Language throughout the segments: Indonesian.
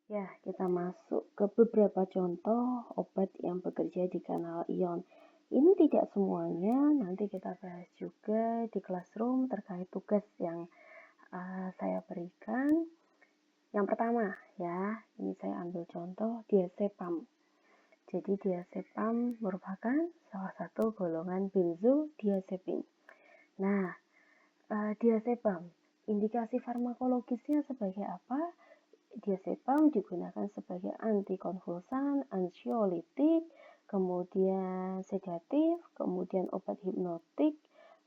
Ya, kita masuk ke beberapa contoh obat yang bekerja di kanal ion. Ini tidak semuanya, nanti kita bahas juga di classroom terkait tugas yang saya berikan. Yang pertama ya, ini saya ambil contoh diazepam. Jadi diazepam merupakan salah satu golongan benzodiazepin. Nah, diazepam, indikasi farmakologisnya sebagai apa? Diazepam digunakan sebagai antikonvulsan, ansiolitik, kemudian sedatif, kemudian obat hipnotik,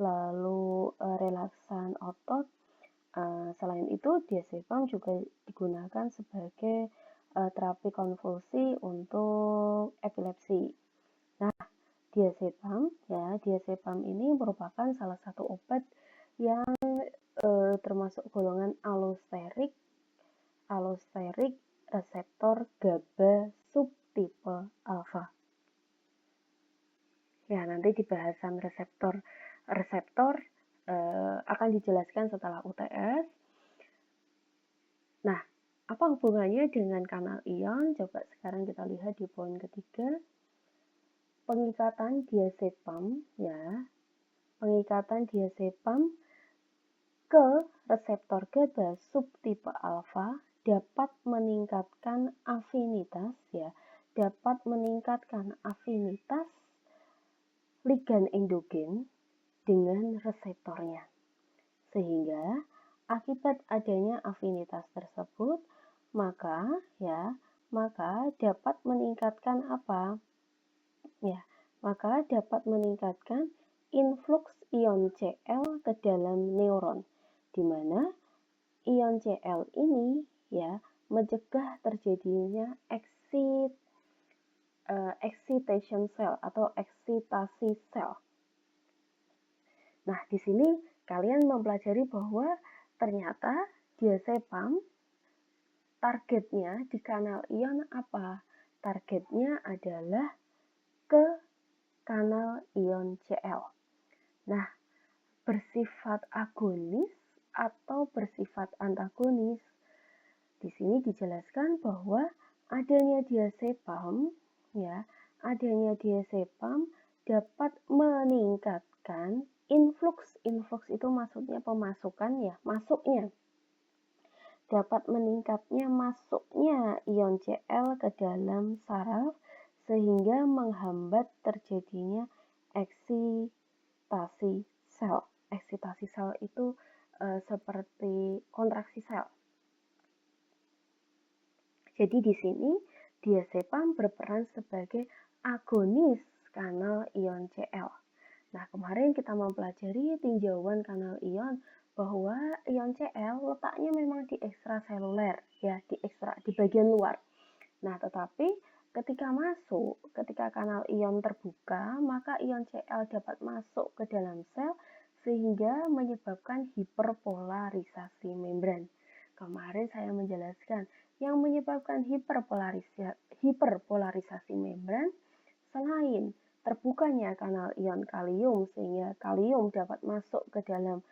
lalu relaksan otot. Selain itu, diazepam juga digunakan sebagai terapi konvulsi untuk epilepsi. Nah, diazepam ini merupakan salah satu obat yang termasuk golongan allosterik reseptor GABA subtipe alfa. Ya, nanti di bahasan reseptor akan dijelaskan setelah UTS. Nah, apa hubungannya dengan kanal ion? Coba sekarang kita lihat di poin ketiga. Pengikatan diazepam ya. Pengikatan diazepam ke reseptor GABA subtipe alfa dapat meningkatkan afinitas ligan endogen dengan reseptornya. Sehingga akibat adanya afinitas tersebut, maka dapat meningkatkan apa? Ya, maka dapat meningkatkan influx ion Cl ke dalam neuron, di mana ion Cl ini ya mencegah terjadinya excitation cell atau eksitasi sel. Nah, di sini kalian mempelajari bahwa ternyata diazepam targetnya di kanal ion apa? Targetnya adalah ke kanal ion Cl. Nah, bersifat agonis atau bersifat antagonis. Di sini dijelaskan bahwa adanya diazepam dapat meningkatkan influx itu maksudnya pemasukan ya, masuknya. Dapat meningkatnya masuknya ion Cl ke dalam saraf sehingga menghambat terjadinya eksitasi sel. Eksitasi sel itu seperti kontraksi sel. Jadi di sini diazepam berperan sebagai agonis kanal ion Cl. Nah, kemarin kita mempelajari tinjauan kanal ion bahwa ion Cl letaknya memang di ekstraseluler, ya, di bagian luar. Nah, tetapi ketika kanal ion terbuka, maka ion Cl dapat masuk ke dalam sel sehingga menyebabkan hiperpolarisasi membran. Kemarin saya menjelaskan yang menyebabkan hiperpolarisasi membran selain terbukanya kanal ion kalium sehingga kalium dapat masuk ke dalam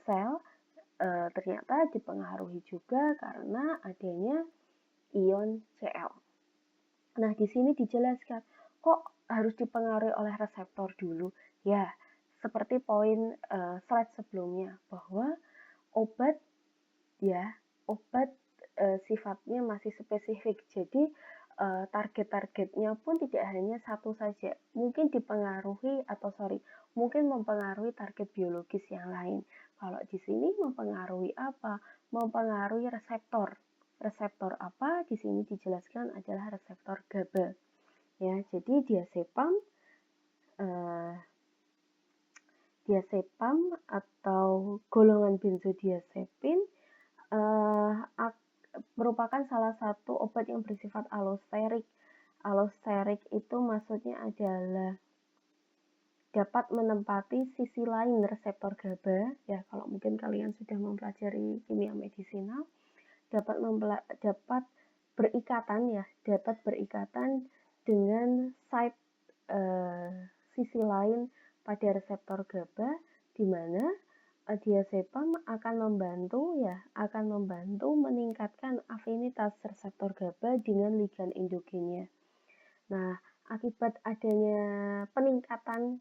sel, ternyata dipengaruhi juga karena adanya ion Cl. Nah, di sini dijelaskan kok harus dipengaruhi oleh reseptor dulu. Ya, seperti poin slide sebelumnya bahwa obat sifatnya masih spesifik. Jadi target-targetnya pun tidak hanya satu saja. Mungkin mempengaruhi target biologis yang lain. Kalau di sini mempengaruhi apa? Mempengaruhi reseptor. Reseptor apa? Di sini dijelaskan adalah reseptor GABA. Ya, jadi diazepam atau golongan benzodiazepin merupakan salah satu obat yang bersifat allosterik. Allosterik itu maksudnya adalah dapat menempati sisi lain reseptor GABA. Ya, kalau mungkin kalian sudah mempelajari kimia medisinal, dapat berikatan dengan sisi lain pada reseptor GABA, di mana diazepam akan membantu meningkatkan afinitas reseptor GABA dengan ligan endogennya. Nah, akibat adanya peningkatan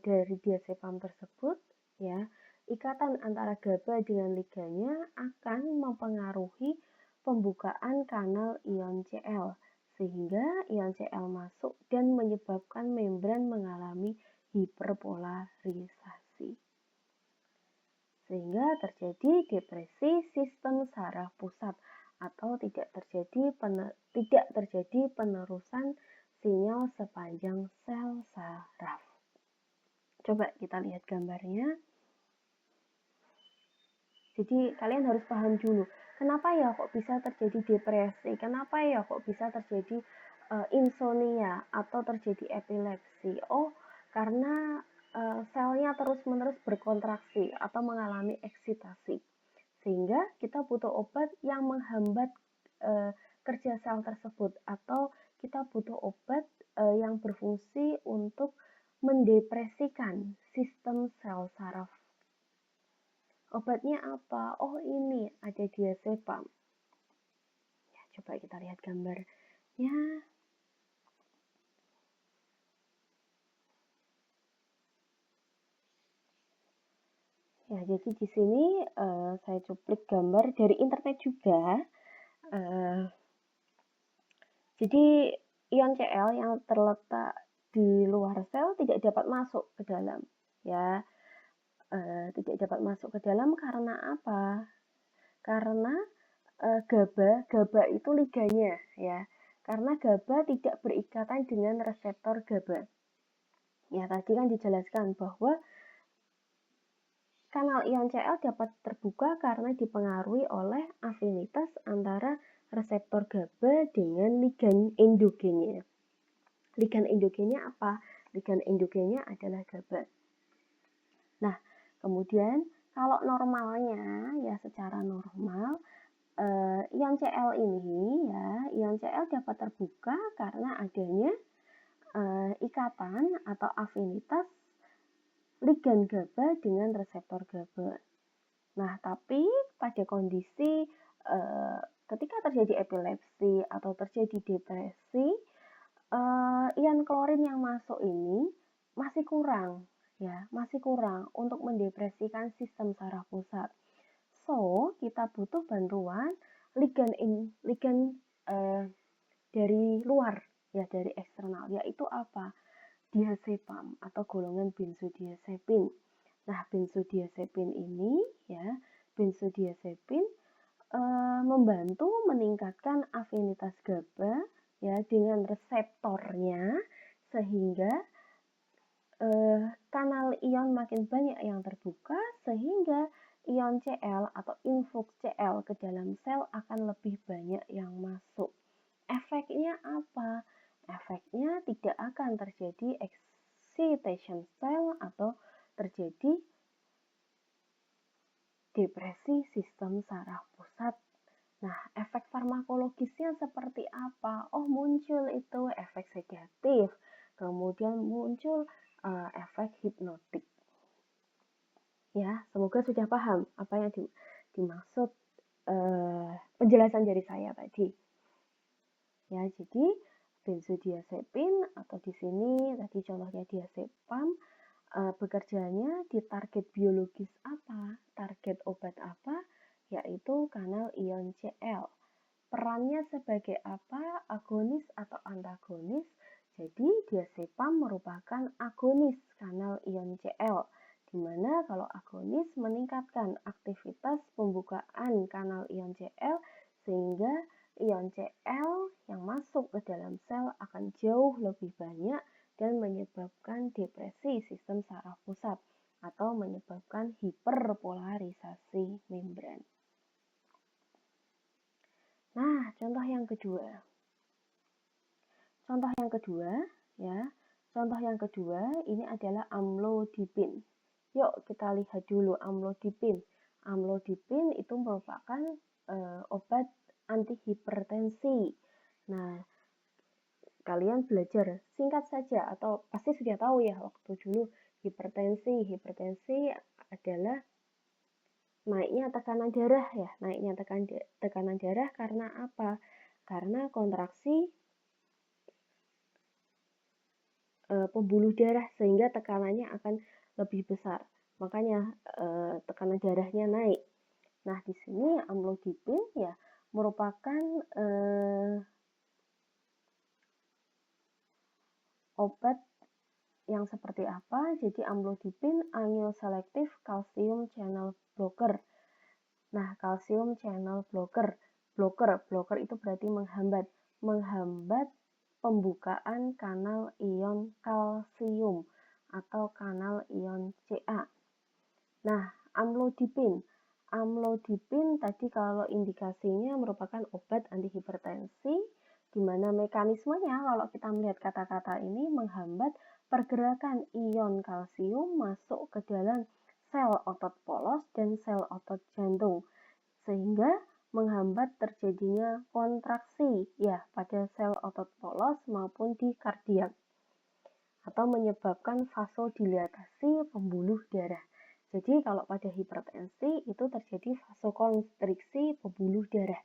dari diazepam tersebut, ya, ikatan antara GABA dengan ligannya akan mempengaruhi pembukaan kanal ion Cl, sehingga ion Cl masuk dan menyebabkan membran mengalami hiperpolarisasi. Sehingga terjadi depresi sistem saraf pusat atau tidak terjadi penerusan sinyal sepanjang sel saraf. Coba kita lihat gambarnya. Jadi kalian harus paham dulu, kenapa ya kok bisa terjadi depresi, kenapa ya kok bisa terjadi insomnia atau terjadi epilepsi. Oh, karena selnya terus-menerus berkontraksi atau mengalami eksitasi. Sehingga kita butuh obat yang menghambat kerja sel tersebut, atau kita butuh obat yang berfungsi untuk mendepresikan sistem sel saraf. Obatnya apa? Oh, ini ada diazepam. Ya, coba kita lihat gambarnya. Ya, jadi di sini saya cuplik gambar dari internet juga. Jadi ion Cl yang terletak di luar sel tidak dapat masuk ke dalam, ya. Tidak dapat masuk ke dalam karena apa? Karena GABA itu ligannya, ya. Karena GABA tidak berikatan dengan reseptor GABA. Ya, tadi kan dijelaskan bahwa kanal ion Cl dapat terbuka karena dipengaruhi oleh afinitas antara reseptor GABA dengan ligan endogennya. Ligan endogennya apa? Ligan endogennya adalah GABA. Nah, kemudian kalau normalnya, ya secara normal, ion Cl ini, ya, ion Cl dapat terbuka karena adanya ikatan atau afinitas ligan GABA dengan reseptor GABA. Nah, tapi pada kondisi ketika terjadi epilepsi atau terjadi depresi, ion klorin yang masuk ini masih kurang, ya, masih kurang untuk mendepresikan sistem saraf pusat. So, kita butuh bantuan ligan dari luar, ya, dari eksternal, yaitu apa? Diazepam atau golongan benzodiazepin. Nah, benzodiazepin ini, ya, benzodiazepin membantu meningkatkan afinitas GABA, ya, dengan reseptornya, sehingga kanal ion makin banyak yang terbuka, sehingga ion Cl atau influx Cl ke dalam sel akan lebih banyak yang masuk. Efeknya apa? Efeknya tidak akan terjadi excitation cell atau terjadi depresi sistem saraf pusat. Nah, efek farmakologisnya seperti apa? Oh, muncul itu efek sedatif, kemudian muncul efek hipnotik. Ya, semoga sudah paham apa yang dimaksud penjelasan dari saya tadi. Ya, jadi benzodiazepin atau di sini tadi contohnya diazepam bekerjanya di target biologis apa? Target obat apa? Yaitu kanal ion Cl. Perannya sebagai apa? Agonis atau antagonis? Jadi diazepam merupakan agonis kanal ion Cl, di mana kalau agonis meningkatkan aktivitas pembukaan kanal ion Cl sehingga ion Cl yang masuk ke dalam sel akan jauh lebih banyak dan menyebabkan depresi sistem saraf pusat atau menyebabkan hiperpolarisasi membran. Nah, contoh yang kedua. Contoh yang kedua ini adalah amlodipin. Yuk kita lihat dulu amlodipin. Amlodipin itu merupakan obat antihipertensi. Nah, kalian belajar singkat saja atau pasti sudah tahu ya waktu dulu hipertensi. Hipertensi adalah naiknya tekanan darah ya, naiknya tekanan darah karena apa? Karena kontraksi pembuluh darah sehingga tekanannya akan lebih besar. Makanya tekanan darahnya naik. Nah, di sini amlodipin ya merupakan obat yang seperti apa? Jadi amlodipin amioselective calcium channel blocker. Nah, calcium channel blocker itu berarti menghambat pembukaan kanal ion kalsium atau kanal ion Ca. Nah, amlodipin tadi kalau indikasinya merupakan obat antihipertensi, di mana mekanismenya kalau kita melihat kata-kata ini menghambat pergerakan ion kalsium masuk ke dalam sel otot polos dan sel otot jantung, sehingga menghambat terjadinya kontraksi ya pada sel otot polos maupun di kardiak, atau menyebabkan vasodilatasi pembuluh darah. Jadi kalau pada hipertensi itu terjadi vasokonstriksi pembuluh darah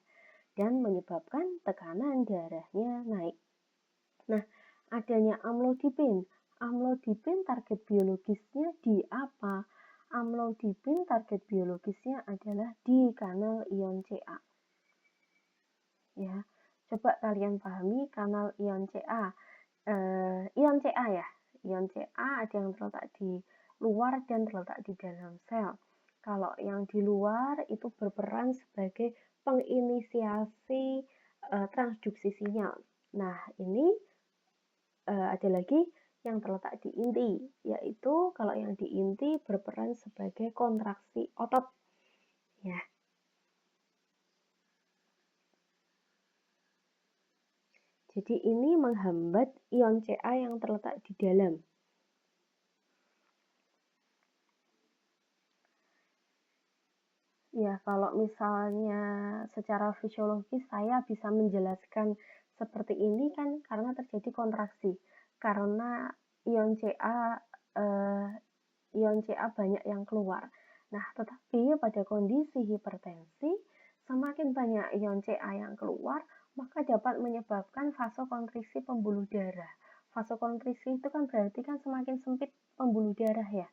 dan menyebabkan tekanan darahnya naik. Nah, adanya amlodipin target biologisnya di apa? Amlodipin target biologisnya adalah di kanal ion Ca. Ya, coba kalian pahami kanal ion Ca. Ion Ca ya, ion Ca ada yang terletak di luar dan terletak di dalam sel. Kalau yang di luar itu berperan sebagai penginisiasi transduksi sinyal. Nah, ini ada lagi yang terletak di inti, yaitu kalau yang di inti berperan sebagai kontraksi otot. Ya. Jadi ini menghambat ion Ca yang terletak di dalam. Ya, kalau misalnya secara fisiologis saya bisa menjelaskan seperti ini kan karena terjadi kontraksi. Karena ion Ca banyak yang keluar. Nah, tetapi pada kondisi hipertensi, semakin banyak ion Ca yang keluar, maka dapat menyebabkan vasokonstriksi pembuluh darah. Vasokonstriksi itu kan berarti kan semakin sempit pembuluh darah ya.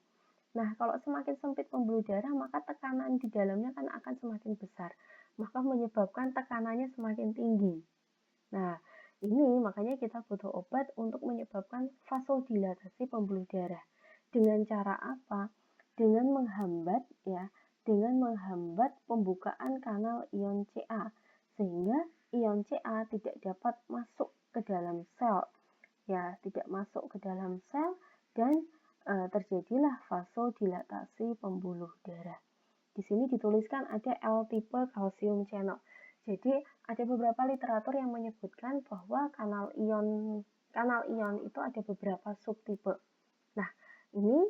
Nah, kalau semakin sempit pembuluh darah, maka tekanan di dalamnya kan akan semakin besar. Maka menyebabkan tekanannya semakin tinggi. Nah, ini makanya kita butuh obat untuk menyebabkan vasodilatasi pembuluh darah. Dengan cara apa? Dengan menghambat pembukaan kanal ion Ca, sehingga ion Ca tidak dapat masuk ke dalam sel. Ya, tidak masuk ke dalam sel dan terjadilah vasodilatasi pembuluh darah. Di sini dituliskan ada L-tipe calcium channel. Jadi ada beberapa literatur yang menyebutkan bahwa kanal ion itu ada beberapa subtipe. Nah, ini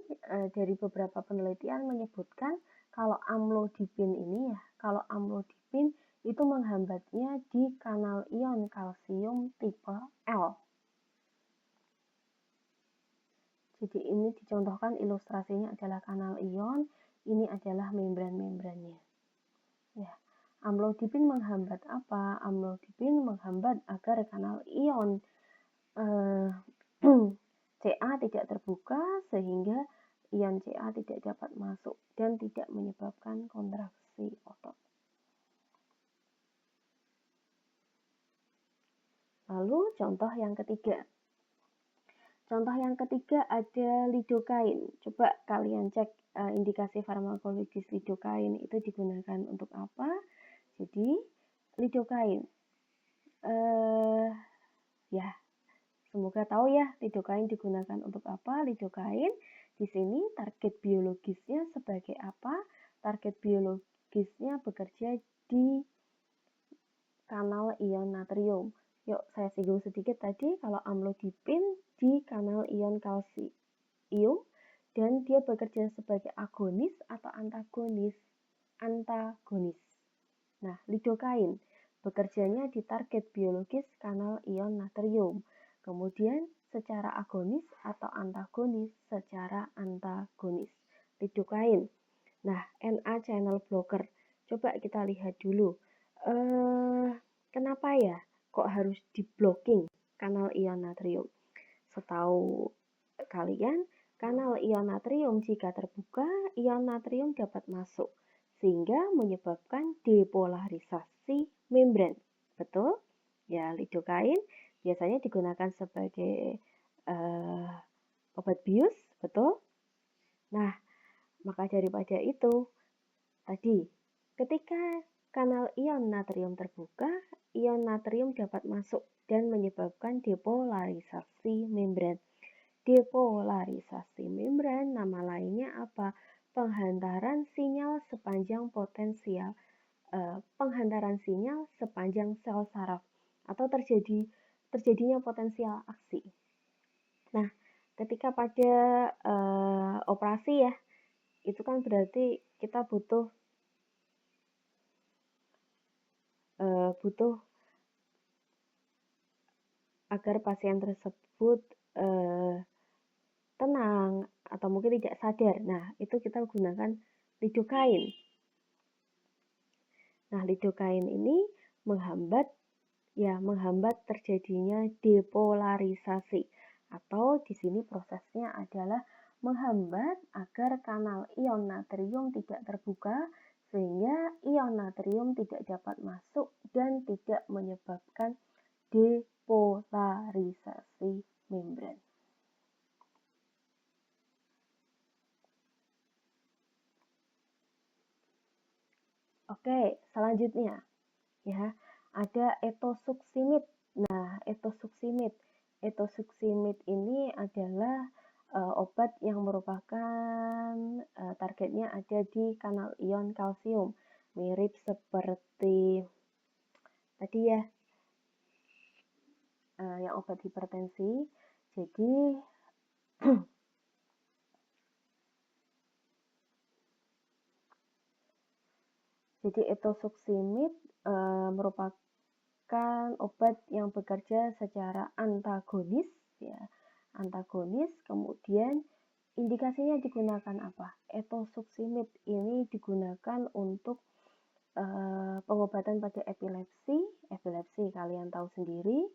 dari beberapa penelitian menyebutkan kalau amlodipin itu menghambatnya di kanal ion kalsium tipe L. Jadi ini dicontohkan ilustrasinya adalah kanal ion, ini adalah membran-membrannya. Ya, amlodipin menghambat apa? Amlodipin menghambat agar kanal ion Ca tidak terbuka sehingga ion Ca tidak dapat masuk dan tidak menyebabkan kontraksi otot. Lalu contoh yang ketiga. Contoh yang ketiga ada lidokain. Coba kalian cek indikasi farmakologis lidokain itu digunakan untuk apa. Jadi lidokain, ya semoga tahu ya lidokain digunakan untuk apa. Lidokain di sini target biologisnya sebagai apa? Target biologisnya bekerja di kanal ion natrium. Yuk saya singgung sedikit tadi kalau amlodipin di kanal ion kalsium dan dia bekerja sebagai agonis atau antagonis. Nah, lidokain bekerjanya di target biologis kanal ion natrium. Kemudian secara agonis atau antagonis secara antagonis. Lidokain. Nah, NA channel blocker. Coba kita lihat dulu. Kenapa ya kok harus di-blocking kanal ion natrium? Setahu kalian, kanal ion natrium jika terbuka, ion natrium dapat masuk sehingga menyebabkan depolarisasi membran. Betul? Ya, lidokain biasanya digunakan sebagai obat bius, betul? Nah, maka daripada itu, tadi ketika kanal ion natrium terbuka, ion natrium dapat masuk dan menyebabkan depolarisasi membran. Depolarisasi membran, nama lainnya apa? Penghantaran sinyal sepanjang penghantaran sinyal sepanjang sel saraf atau terjadinya potensial aksi. Nah, ketika pada operasi ya, itu kan berarti kita butuh agar pasien tersebut tenang atau mungkin tidak sadar. Nah, itu kita gunakan lidokain. Nah, lidokain ini menghambat terjadinya depolarisasi atau di sini prosesnya adalah menghambat agar kanal ion natrium tidak terbuka sehingga ion natrium tidak dapat masuk dan tidak menyebabkan depolarisasi membran. Oke, selanjutnya ya, ada etosuksimid. Nah, etosuksimid ini adalah obat yang merupakan targetnya ada di kanal ion kalsium. Mirip seperti tadi ya, yang obat hipertensi. Jadi etosuksimid merupakan obat yang bekerja secara antagonis ya. Antagonis, kemudian indikasinya digunakan apa? Etosuksimid ini digunakan untuk pengobatan pada epilepsi kalian tahu sendiri,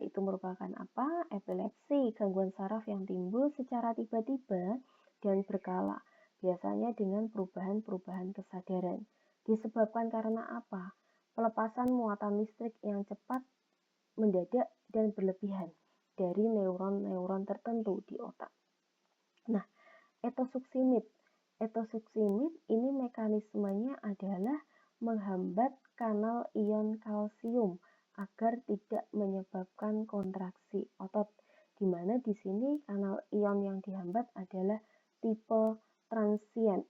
itu merupakan apa? Epilepsi, gangguan saraf yang timbul secara tiba-tiba dan berkala, biasanya dengan perubahan-perubahan kesadaran. Disebabkan karena apa? Pelepasan muatan listrik yang cepat, mendadak, dan berlebihan dari neuron-neuron tertentu di otak. Nah, etosuksimid ini mekanismenya adalah menghambat kanal ion kalsium agar tidak menyebabkan kontraksi otot, di mana di sini kanal ion yang dihambat adalah tipe transient.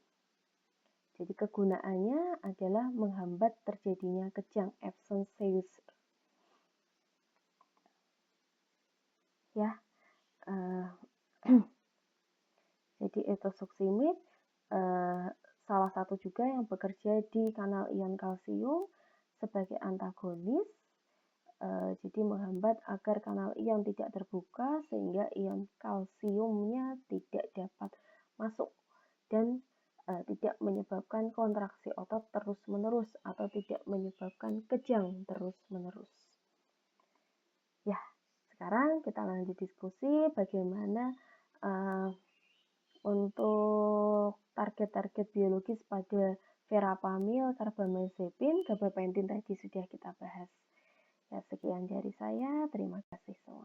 Jadi kegunaannya adalah menghambat terjadinya kejang, absence seizure. Ya, jadi etosuksimid salah satu juga yang bekerja di kanal ion kalsium sebagai antagonis, jadi menghambat agar kanal ion tidak terbuka sehingga ion kalsiumnya tidak dapat masuk dan tidak menyebabkan kontraksi otot terus-menerus atau tidak menyebabkan kejang terus-menerus. Ya, sekarang kita lanjut diskusi bagaimana untuk target-target biologis pada verapamil, carbamazepine, gabapentin tadi sudah kita bahas. Ya, sekian dari saya. Terima kasih semua.